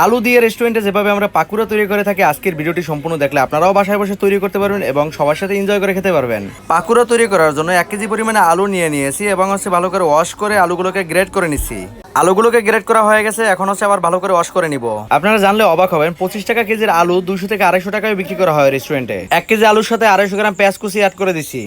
আলু দিয়ে রেস্টুরেন্টে যেভাবে আমরা পাকুড়া তৈরি করে থাকি, আজকের ভিডিওটি সম্পূর্ণ দেখলে আপনারাও বাসায় বসে তৈরি করতে পারবেন এবং সবার সাথে এনজয় করে খেতে পারবেন। পাকুড়া তৈরি করার জন্য 1 কেজি পরিমাণে আলু নিয়েছি এবং ভালো করে ওয়াশ করে আলুগুলোকে গ্রেড করে নিচ্ছি। আলুগুলোকে গ্রেড করা হয়ে গেছে, এখন আবার ভালো করে ওয়াশ করে নিব। আপনারা জানলে অবাক হবেন, 25 টাকা কেজির আলু 200 থেকে 250 টাকায় বিক্রি করা হয় রেস্টুরেন্টে। 1 কেজি আলুর সাথে 250 গ্রাম পেঁয়াজ কুচি অ্যাড করে দিচ্ছি।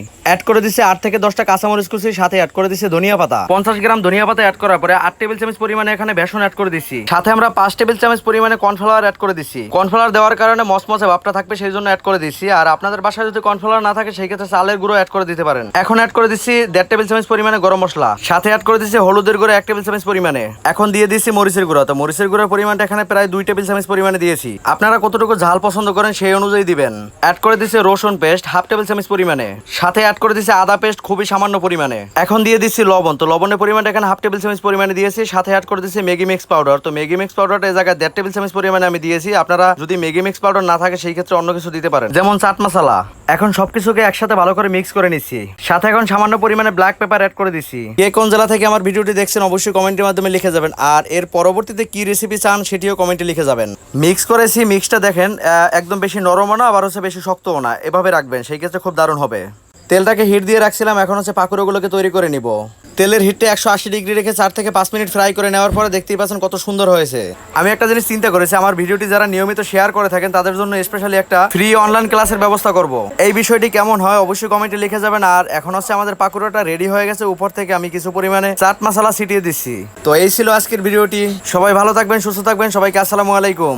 8 থেকে 10টা কাঁচামরিচ কুচি, সাথে অ্যাড করে দিচ্ছি ধনিয়া পাতা। 50 গ্রাম ধনিয়া পাতা অ্যাড করার পরে 8 টেবিল চামচ পরিমাণে এখানে বেসন অ্যাড করে দিচ্ছি। সাথে আমরা 5 টেবিল চামচ পরিমাণে কর্নফ্লাওয়ার অ্যাড করে দিচ্ছি। কর্নফ্লাওয়ার দেওয়ার কারণে মচমচে ভাবটা থাকবে, সেই জন্য অ্যাড করে দিচ্ছি। আর আপনাদের বাসায় যদি কর্নফ্লাওয়ার না থাকে সেই ক্ষেত্রে চালের গুঁড়ো অ্যাড করে দিতে পারেন। এখন অ্যাড করে দিচ্ছি 1.5 টেবিল চামচ পরিমাণে গরম মশলা। সাথে অ্যাড করে দিচ্ছি হলুদের গুঁড়ো 1 টেবিল চামচ পরিমাণে। এখন দিয়ে দিচ্ছি মরিচের গুঁড়ো। তো মরিচের গুঁড়োর পরিমাণটা এখানে প্রায় 2 টেবিল চামচ পরিমাণে দিয়েছি। আপনারা কতটুকু ঝাল পছন্দ করেন সেই অনুযায়ী দিবেন। অ্যাড করে দিচ্ছি রসুন পেস্ট 1/2 টেবিল চামচ পরিমাণে। সাথে অ্যাড করে দিচ্ছি আদা পেস্ট খুবই সামান্য পরিমাণে। এখন দিয়ে দিচ্ছি লবণ। তো লবণের পরিমাণটা এখানে 1/2 টেবিল চামচ পরিমাণে দিয়েছি। সাথে অ্যাড করে দিচ্ছি ম্যাগি মিক্স পাউডার। তো ম্যাগি মিক্স পাউডারটা এই জায়গায় 1.5 টেবিল চামচ পরিমাণে আমি দিয়েছি। আপনারা যদি ম্যাগি মিক্স পাউডার না থাকে সেই ক্ষেত্রে অন্য কিছু দিতে পারেন, যেমন চাট মশলা। এখন সবকিছুকে একসাথে ভালো করে মিক্স করে নিচ্ছি। সাথে এখন সামান্য পরিমাণে ব্ল্যাক পেপার অ্যাড করে দিচ্ছি। কে কোন জেলা থেকে আমার ভিডিওটি দেখছেন অবশ্যই কমেন্টের মাধ্যমে লিখে যাবেন। আর এর পরবর্তীতে কি রেসিপি চান সেটিও কমেন্টে লিখে যাবেন। মিক্স করেছি, মিক্সটা দেখেন একদম বেশি নরমও না আবার বেশি শক্তও না, এভাবে রাখবেন, সেই ক্ষেত্রে খুব দারুণ হবে। তেলটাকে হিট দিয়ে রাখছিলাম, এখন পাকুড়াগুলোকে তৈরি করে নিব। তেলের হিটটা 180 ডিগ্রি রেখে 4 থেকে 5 মিনিট ফ্রাই করে নেওয়ার পরে দেখতেই পাচ্ছেন কত সুন্দর হয়েছে। আমি একটা জিনিস চিন্তা করেছি, আমার ভিডিওটি যারা নিয়মিত শেয়ার করে থাকেন তাদের জন্য স্পেশালি একটা ফ্রি অনলাইন ক্লাসের ব্যবস্থা করব। এই বিষয়টি কেমন হয় অবশ্যই কমেন্টে লিখে যাবেন। আর এখন আমাদের পাকুড়াটা রেডি হয়ে গেছে। উপর থেকে আমি কিছু পরিমাণে চাট মশলা ছিটিয়ে দিচ্ছি। তো এই ছিল আজকের ভিডিওটি। সবাই ভালো থাকবেন, সুস্থ থাকবেন। সবাইকে আসসালামু আলাইকুম।